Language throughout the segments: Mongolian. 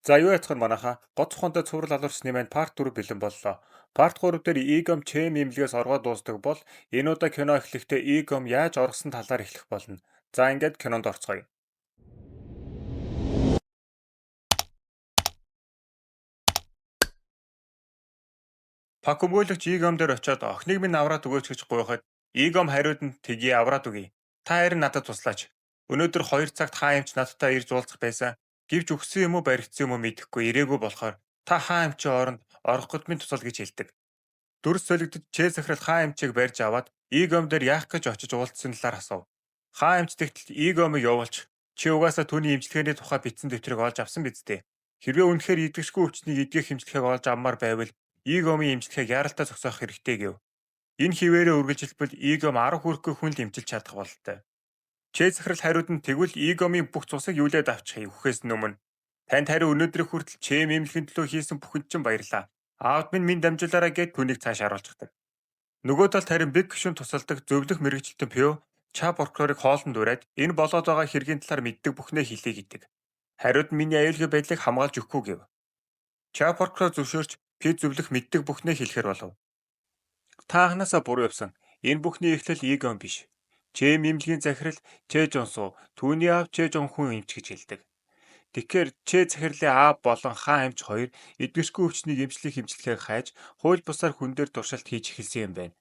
За юу яцхан манайха гоц ухаантай цуврал алуурчны маань парт 4 бэлэн боллоо. Парт 3 дээр Игом Чэм имлгээс оргоод дуустдаг бол энэ удаа кино эхлэхдээ Игом яаж оргосон талаар эхлэх болно. За ингээд кинонд орцгоё. Пак өмгөөлөгч Игом дээр очиод охиныг минь авраад өгөөч гэж гуйхад Игом хариуд нь тгий авраад өгье. Та харин надад туслаач. Өнөөдөр 2 цагт хаан эмч надтай ирж уулзах байсан. Гэвч өгсөн юм уу баригдсан юм уу мэдэхгүй ирээгүй болохоор та хаан эмчийн оронд ороход минь тусал гэж хэлдэг. Дүрс солигдож Чэ захирал хаан эмчийг барьж аваад Игом дээр яах гэж очиж уулзсан талаар асуув. Хаан эмч тэгтэл Игомыг явуулж чи угаасаа түүний имчилгээний тухай бичсэн дэвтрийг олж авсан биз дээ. Хэрвээ үнэхээр идэгшгүй өвчнийг идгэх имчилгээг олж авмаар байвал Игомын имчилгээг яаралтай зогсоох хэрэгтэй гэв. Энэ хിവэрээ үргэлжилбэл Игом 10 хүрэхгүй хүн л имчилж чадах бололтой. Чэ захирал хариуд нь тэгвэл Игомын бүх цусыг юулээд авчих үхээс өмнө танд хариу өнөөдрийн хүртэл Чэм имлэгийн төлөө хийсэн бүхэнд чинь баярлаа. Аавд минь дамжуулаарай гэд түүнийг цааш харуулчихдаг. Нөгөө талд харин бэг гишүүн тусалдаг зөвлөх мэрэгчлэлтэн Пё Ча прокурорыг хоолнд ураад энэ болоод байгаа хэргийн талаар мэддэг бүхнээ хэлье гэдэг. Хариуд нь миний аюулгүй байдлыг хамгаалж өгөхгүй гэв. Ча прокурор зөвшөөрч Пё зөвлөх мэддэг бүхнээ хэлэхэр болов. Та анханасаа буруу явсан. Энэ бүхний эхлэл Игон биш. Чэ мимлэгийн захирал Чэ Жонсуу түүний аав Чэ Жон хүн эмч гэж хэлдэг. Тэгэхээр Чэ захирлын аав болон хаан эмч хоёр эдгэрчгүй өвчнийг эмчлэх хэмжлэхээ хайж хууль бусаар хүн дээр туршилт хийж эхэлсэн юм байна.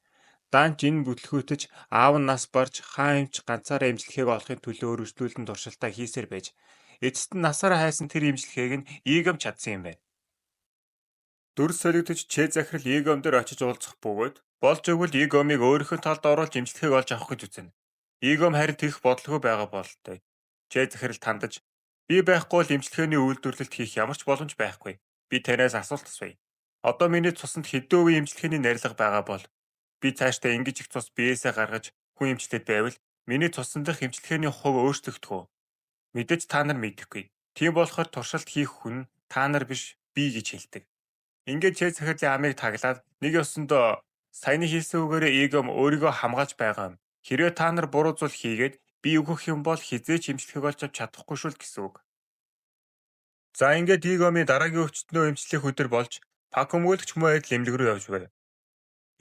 Данч энэ бүтлгүүтэж аав нь нас барж хаан эмч ганцаараа эмчлэхийг олохын төлөө өргөжлүүлэн туршилтаа хийсээр байж эцэст нь насаараа хайсан тэр эмчлэхийг нь Игом чадсан юм байна. Дүрс солигдож Чэ захирал Игом дээр очиж уулзах бөгөөд болж өгвөл Игомыг өөрийнхөө талд оруулж эмчлэхийг олж авах гэж үзнэ. Игом харин тэгэх бодлого байгаа бололтой. Чэ захирал тандаж би байхгүй бол эмчлэгээний үйлдвэрлэлт хийх ямар ч боломж байхгүй. Би танаас асуулт асууя. Одоо миний цуснд хэдэн үеийн эмчлэгээний нарилга байгаа бол би цаашдаа ингэж их цус биеэсээ гаргаж хүн эмчлээд байвал миний цусан дах эмчлэгээний хувь өөрчлөгдөх үү? Мэдээж та нар мэдэхгүй. Тийм болохоор туршилт хийх хүн та нар биш би гэж хэлдэг. Ингээд Чэ захирлын амийг таглаад нэг ёсондоо саяны хийсэн үгээрээ Игом өөрийгөө хамгаалж байгаа юм. Хэрвээ та нар буруу зүйл хийгээд би өгөх юм бол хизээч эмчлэхийг олж авч чадахгүй шүү л гэсэн үг. За ингээд Игомын дараагийн өвчтнөө эмчлэх өдөр болж Пак өмгөөлөгч муу адил эмнэлэг рүү явж байв.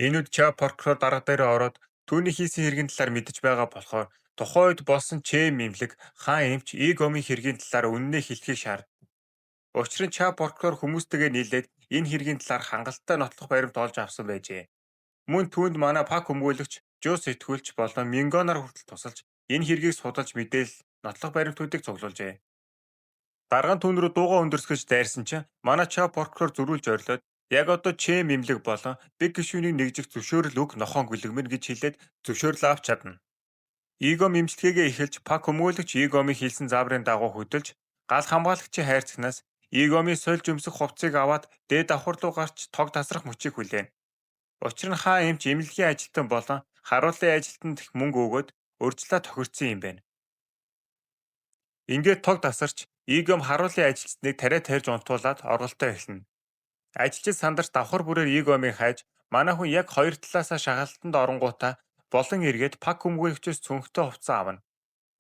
Энэ үед Ча прокурор дарга дээрээ ороод түүний хийсэн хэргийн талаар мэдэж байгаа болохоор тухайн үед болсон Чэ эмнэлэг хаан эмч Игомын хэргийн талаар үнэнээ хэлхийг шаардав. Учир нь Ча прокурор хүмүүстэйгээ нийлээд энэ хэргийн талаар хангалттай нотлох баримт олж авсан байжээ. Мөн түүнд манай Пак өмгөөлөгч Жо сэтгүүлч болон Мингоноор хүртэл тусалж энэ хэргийг судалж мэдээлэл нотлох баримтуудыг цуглуулжээ. Дарга нь түүн рүү дуугаа өндөрсгөж дайрсан чинь манай Ча прокурор зөрүүлж орилоод яг одоо Чэ мэмлэг болон бэг гишүүнийг нэгжих зөвшөөрөл өг нохон гүлгмэн гэж хэлээд зөвшөөрөл авч чадна. Игом эмчилгээгээ эхэлж Пак өмгөөлөгч Игомын хэлсэн зааврын дагуу хөдөлж гал хамгаалагчийн хайрцагнаас Игомын сольж өмсөх хувцсыг аваад дээд давхар руу гарч тог тасрах мөчийг хүлээн. Учир нь хаан эмч эмнэлгийн ажилтан болон харуулын ажилтанд их мөнгө өгөөд урьдчилан тохирсон юм байна. Ингээд тог тасарч Игом харуулын ажилчдыг тариа тарьж унтуулад орголтоо эхэлнэ. Ажилчид сандарч давхар бүрээр Игомыг хайж манай хүн яг хоёр талаасаа шахалтанд оронгуудаа болон эргээд Пак өмгөөлөгчөөс цүнхтэй хувцас авна.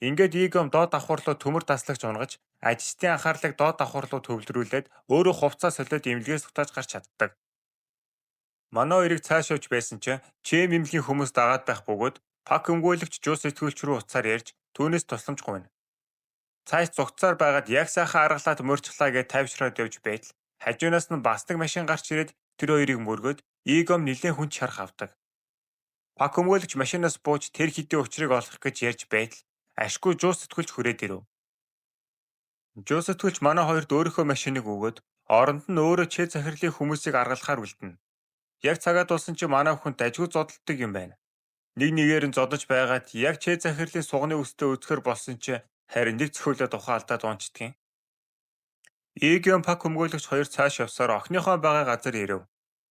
Ингээд Игом доод давхар руу төмөр даслагч унгаж ажилчдын анхаарлыг доод давхар руу төвлөрүүлээд өөрөө хувцас солиод эмнэлгээс зугатаж гарч чаддаг. Манай хоёрыг цааш явж байсан чинь Чэм эмнэлгийн хүмүүс дагаад байх бөгөөд Пак өмгөөлөгч Жо сэтгүүлч рүү уцаар ярьж түүнээс тусламж гуйна. Цааш зугтсаар байгаад яг сайхан аргалаад морьчлаа гэж тайвшраад явж байтал хажуунаас нь бас нэг машин гарч ирээд тэр хоёрыг мөргөөд Игом нилээн хүнд шарах авдаг. Пак өмгөөлөгч машинаас бууж тэр хэдийн учрыг олох гэж ярьж байтал ашгүй Жо сэтгүүлч хүрээд ирэв. Жо сэтгүүлч манай хоёрд өөрийнхөө машиныг өгөөд оронд нь өөрөө Чэ захирлын хүмүүсийг аргалахаар үлдэнэ. Яг цагаад болсон чи манай хүн дажгүй зодтолдог юм байна. Нэг нэгээр нь зодож байгаад яг Чэ захирлын сугны үстэй үзэхэр болсон чи харин нэг зөвхөлөд ухаалдаад унцдгийн. Игом Пак өмгөөлөгч хоёр цааш явсаар охиныхоо байгаа газар ирэв.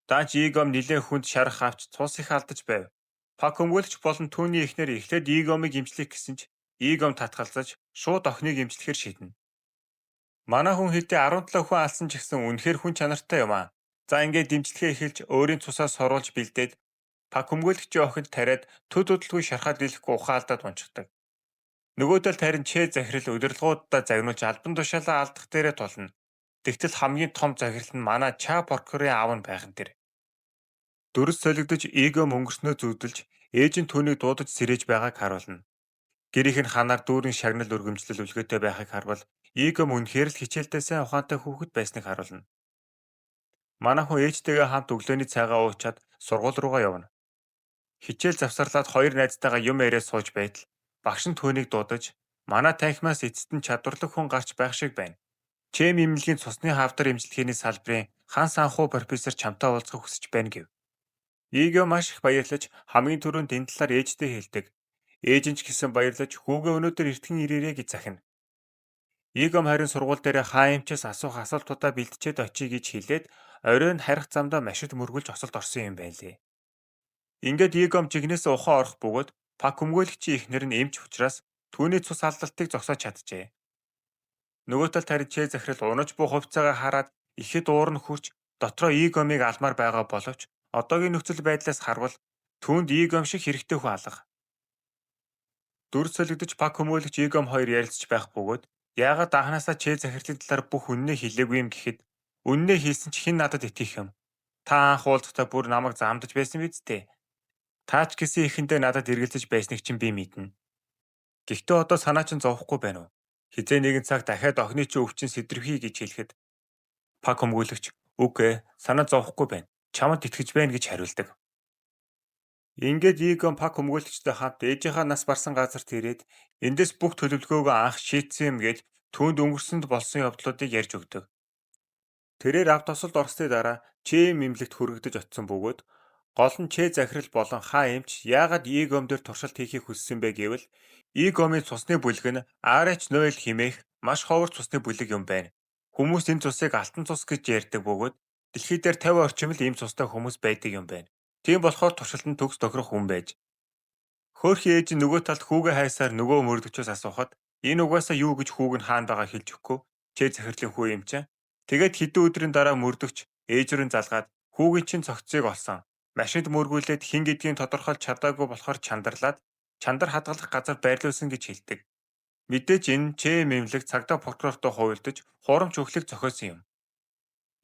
Даанч Игом нилээн хүнд шарах авч цус их алдаж байв. Пак өмгөөлөгч болон түүний эхнэр эхлээд Игомыг эмчлэх гэсэн ч Игом татгалзаж шууд охиныг эмчлэхээр шийднэ. Манай хүн хэдий 17 хүн алсан ч гэсэн үнэхээр хүн чанартай юм аа. За ингээд дэмжлэгээ эхэлж өөрийн цусаас соруулж бэлдээд Пак өмгөөлөгчийн охинд тариад төд удалгүй шархаад дийлэхгүй ухаалдаад унцдаг. Нөгөө талд харин Чэ захирал удирдлагуудаа загнуулж албан тушаалаа алдах дээрээ тулна. Тэгтэл хамгийн том захирал нь манай Ча Поркерын аав нь байх нь тэр. Дүрс солигдож игом өнгөрснөө зүудэлж ээж нь түүнийг дуудаж сэрээж байгааг харуулна. Гэрийнх нь ханаар дүүрэн шагнал өргөмжлөл үлгээтэй байхыг харвал игом үнэхээр л хичээлдээ сайн ухаантай хүүхэд байсныг харуулна. Манай хүн ээжтэйгээ хамт өглөөний цайгаа уучаад сургууль руугаа явна. Хичээл завсарлаад хоёр найзтайгаа юм яриад сууж байтал багш нь түүнийг дуудаж манай танхимаас эцэст нь чадварлаг хүн гарч байх шиг байна. Чэм имлэгийн цусны хавдар эмчилгээний салбарын хан санхүү профессор чамтай уулзах хүсэж байна гэв. Иго маш их баярлаж хамгийн түрүүнд энэ талаар ээжтэй хэлдэг. Ээж нь ч гэсэн баярлаж хүүгээ өнөөдөр эртхэн ирээрэй гэж захина. Игом харин сургууль дээр хааймчаас асуух асуултуудаа бэлтжээд очие гэж хэлээд оройн харих замдаа машид мөргүүлж осолд орсон юм байлээ. Ингээд Игом жигнэсээ ухаан орох бөгөөд Пак өмгөөлөгчийн эхнэр нь эмч учраас түүний цус алдалтыг зогсоож чаджээ. Нөгөө талд харин Чэ захирал унаж буй хувцаагаа хараад ихэд уурн хурж дотроо Игомыг алмаар байгаа боловч одоогийн нөхцөл байдлаас харвал түүнд Игом шиг хэрэгтэй хүн алга. Дүр солигдож Пак өмгөөлөгч Игом хоёр ярилцж байх бөгөөд яагаад анханасаа Чэ захирлын талаар бүх үннээ хэлээгүй юм гэхэд үннээ хэлсэн ч хэн надад итгэх юм. Та анх уулзахдаа бүр намайг заамдаж байсан биз дээ. Таач гэсэн ихэндээ надад эргэлзэж байсныг чинь би мэднэ. Гэхдээ одоо санаа чинь зовхгүй байна уу? Хизээ нэгэн цаг дахиад охины чинь өвчин сэдрвхий гэж хэлэхэд Пак өмгөөлөгч үгүй санаа зовхгүй байна. Чамд итгэж байна гэж хариулдаг. Ингээд Игон Пак өмгөөлөгчтэй хамт ээжийнхаа нас барсан газарт ирээд эндээс бүх төлөвлөгөөгөө анх шийдсэн юм гээд түүнд өнгөрсөнд болсон явдлуудыг ярьж өгдөг. Тэрээр авто тосолд орсны дараа Чэ имлэгт хүрэгдэж очисон бөгөөд гол нь Чэ захирал болон хаа эмч яагаад Игом дээр туршилт хийхийг хүссэн бэ гэвэл Игомын цусны бүлэг нь RH0 хэмээх маш ховор цусны бүлэг юм байна. Хүмүүс энэ цусыг алтан цус гэж ярьдаг бөгөөд дэлхий дээр 50 орчим л ийм цустай хүмүүс байдаг юм байна. Тийм болохоор туршилтанд төгс тохирох хүн байж. Хөөрхөн ээж нь нөгөө талд хүүгээ хайсаар нөгөө мөрдөгчөөс асуухад энэ угаасаа юу гэж хүүг нь хаана байгаа хэлж өгөхгүй Чэ захирлын хүү юм чинь. Тэгээд хэдэн өдрийн дараа мөрдөгч ээж рүү залгаад хүүгийн чинь цогцыг олсон. Машинд мөргүүлээд хин гэдгийг тодорхойлж чадаагүй болохоор чандарлаад чандар хадгалах газар байрлуулсан гэж хэлдэг. Мэдээж энэ Чэ мэмлэг цагдаа прокурортой хуваалдаж хурамч өглөг зохиосон юм.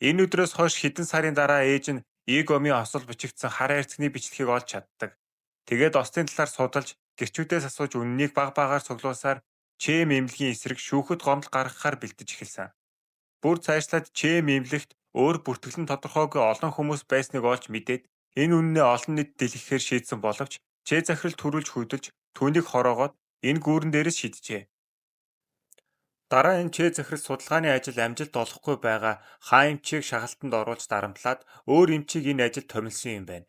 Энэ өдрөөс хойш хэдэн сарын дараа ээж нь Игомын осол бичигдсэн хар хайрцагны бичлэгийг олж чаддаг. Тэгээд остын талаар судалж гэрчүүдээс асууж үннийг баг багаар цуглуулсаар Чэ мэмлэгийн эсрэг шүүхэд гомдол гаргахаар бэлдэж эхэлсэн. Бүр цаашлаад Чэ мэмлэгт өөр бүртгэлэн тодорхойгүй олон хүмүүс байсныг олж мэдээд энэ үннээ олон нийт дэлгэхээр шийдсэн боловч Чэ захирал төрүүлж хөдөлж түүнийг хороогоод энэ гүүрэн дээрээс шиджээ. Дараа нь Чэ захирал судалгааны ажил амжилт олохгүй байгаа хаа эмчийг шагалтанд оруулж дарамтлаад өөр эмчийг энэ ажилд томилсон юм байна.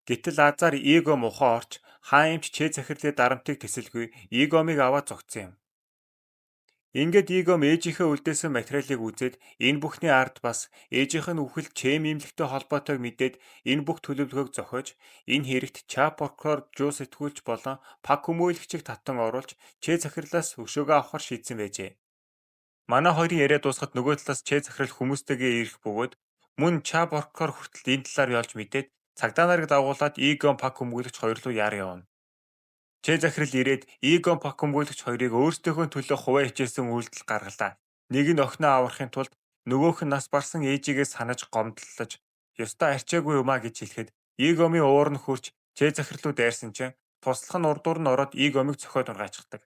Гэтэл азар Игом ухаан орч хаа эмч Чэ захирлын дарамтыг тэсэлгүй Игомыг аваад зогцсон юм. Ингээд Игом ээжийнхээ үлдээсэн материалыг үзээд энэ бүхний ард бас ээжийнх нь үхэл Чэ имлэгтэй холбоотойг мэдээд энэ бүх төлөвлөгөөг зохиож энэ хэрэгт Ча прокурор Жу сэтгүүлч болон Пак өмгөөлөгчийг татан оруулж Чэ захирлаас өшөөгөө авахар шийдсэн байжээ. Манай хоёрын яриа дуусахад нөгөө талаас Чэ захирал хүмүүстэйгээ ирэх бөгөөд мөн Ча прокурор хүртэл энэ талаар ялж мэдээд цагдаа нарыг дагуулад Игом Пак өмгөөлөгч хоёр руу яар явна. Чэ захирал ирээд Игом Пак өмгөөлөгч хоёрыг өөрсдийнхөө төлөө хуваа хичээсэн үйлдэл гаргалаа. Нэг нь охиноо аврахын тулд нөгөөх нь нас барсан ээжигээ санаж гомдлолж ёстой арчаагүй юмаа гэж хэлэхэд Игомын уур нь хурж Чэ захирлуу дайрсан чинь туслах нь урдуур нь ороод Игомыг цохиод ургаачдаг.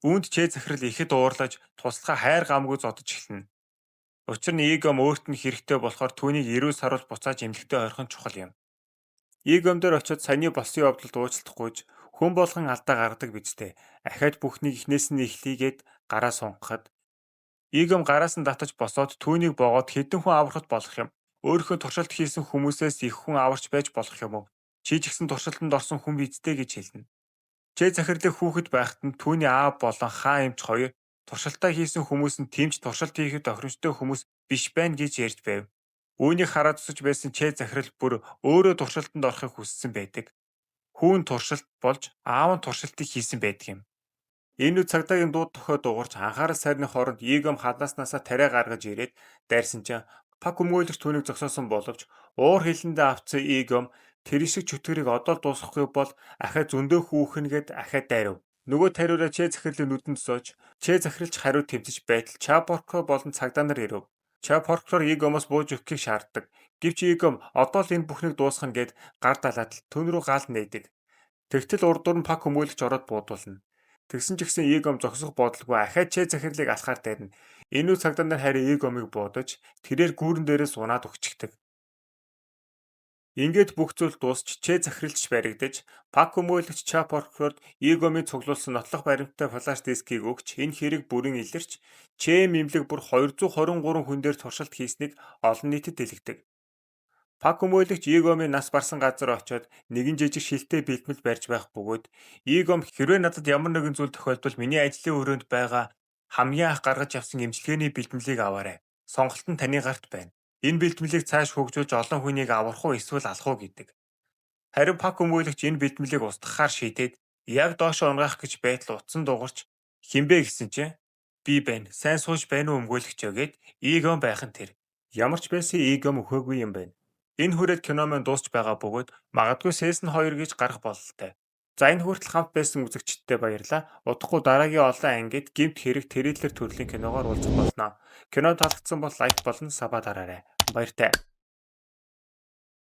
Үүнд Чэ захирал ихэд уурлаж туслахаа хайр гамгүй зодож эхэлнэ. Учир нь Игом өөрт нь хэрэгтэй болохоор түүнийг эрүүл саруул буцааж эмнэлэгтээ ойрхон чухал юм. Игом дээр очиод саяны болсон явдалд уучлахгүйж хүн болгон алдаа гаргадаг бидтэй. Ахаад бүхнийг эхнээс нь эхлийгээд гараа сунгахад Игом гараас нь татаж босоод түүнийг боогоод хэдэн хүн аврахад болох юм. Өөрийнхөө туршилт хийсэн хүмүүсээс их хүн аварч байж болох юм уу? Чи ч гэсэн туршилтанд орсон хүн бидтэй гэж хэлнэ. Чэ захирлын хүүхэд байхад нь түүний аав болон хаа эмч хоёр туршилтаа хийсэн хүмүүс нь тэмч туршилт хийхэд тохиромжтой хүмүүс биш байна гэж ярьж байв. Үүнийг хараад тусаж байсан Чэ захирал бүр өөрөө туршилтанд орохыг хүссэн байдаг. Хүүн туршилт болж аав нь туршилтыг хийсэн байдаг юм. Энэ үе цагдаагийн дууд тохио дуугарч анхаарал сайрны хооронд Игом хадааснасаа тариа гаргаж ирээд дайрсан чинь Пак өмгөөлөгч түүнийг зогсоосон боловч уур хилэндээ авцсан Игом тэр шиг чөтгөрийг одоо дуусгахгүй бол ахаа зөндөө хүүхэн гээд ахаа дайрав. Нөгөө тариураа Чэ захирлын нүдэнд сууж Чэ захирлч хариу тэмцэж байтал Ча прокурор болон цагдаа нар ирэв. Чав форклор игомоос бууж өгөхийг шаарддаг. Гэвч игом одоо л энэ бүхнийг дуусгана гэд гар далаад л түн рүү гал нээдэг. Тэгтэл урдуур нь пак хүмүүлэгч ороод буудуулна. Тэгсэн ч гэсэн игом зогсох бодлого ахаад чэ захирлыг алхаар дайрна. Энэ үе цагдаа нар харин игомыг буудаж тэрээр гүүрэн дээрээс унаад өгчдөг. Ингээд бүх зүйл дуусч чэ захиралч баригдаж пак хүмүүлэгч Чапоркорд игомыг цуглуулсан нотлох баримттай флаш дискийг өгч энэ хэрэг бүрэн илэрч чэ имлэг бүр 223 хүн дээр туршилт хийснийг олон нийтэд дэлгэдэг. Пак хүмүүлэгч игомын нас барсан газар очиод нэгэн жижиг шилтэй бэлтгэл барьж байх бөгөөд игом хэрвээ надад ямар нэгэн зүйл тохиолдвол миний ажлын өрөөнд байгаа хамгийн анх гаргаж авсан эмчилгээний бэлтгэлийг аваарай. Сонголт нь таны гарт байна. Энэ бэлтгэлийг цааш хөгжүүлж олон хүнийг аврах уу эсвэл алах уу гэдэг. Харин пак хүмүүлэгч энэ бэлтгэлийг устгахаар шийдээд яг доош унгаах гэж байтал утсан дуугарч хинбэ гэсэн чинь би байна. Сайн сууж байна уу өмгөөлөгч гэгээд игом байх нь тэр. Ямар ч байсан игом өхөөгүй юм байна. Энэ хүрээд кино маань дуусч байгаа бөгөөд магадгүй Season 2 гэж гарах бололтой. За энэ хүртэл хамт байсан үзэгчдтэй баярлалаа. Удахгүй дараагийн олон ангид гэмт хэрэг трейлер төрлийн киногоор уулзах болно. Кино таалагдсан бол лайк болон саба дараарай. Баяртай.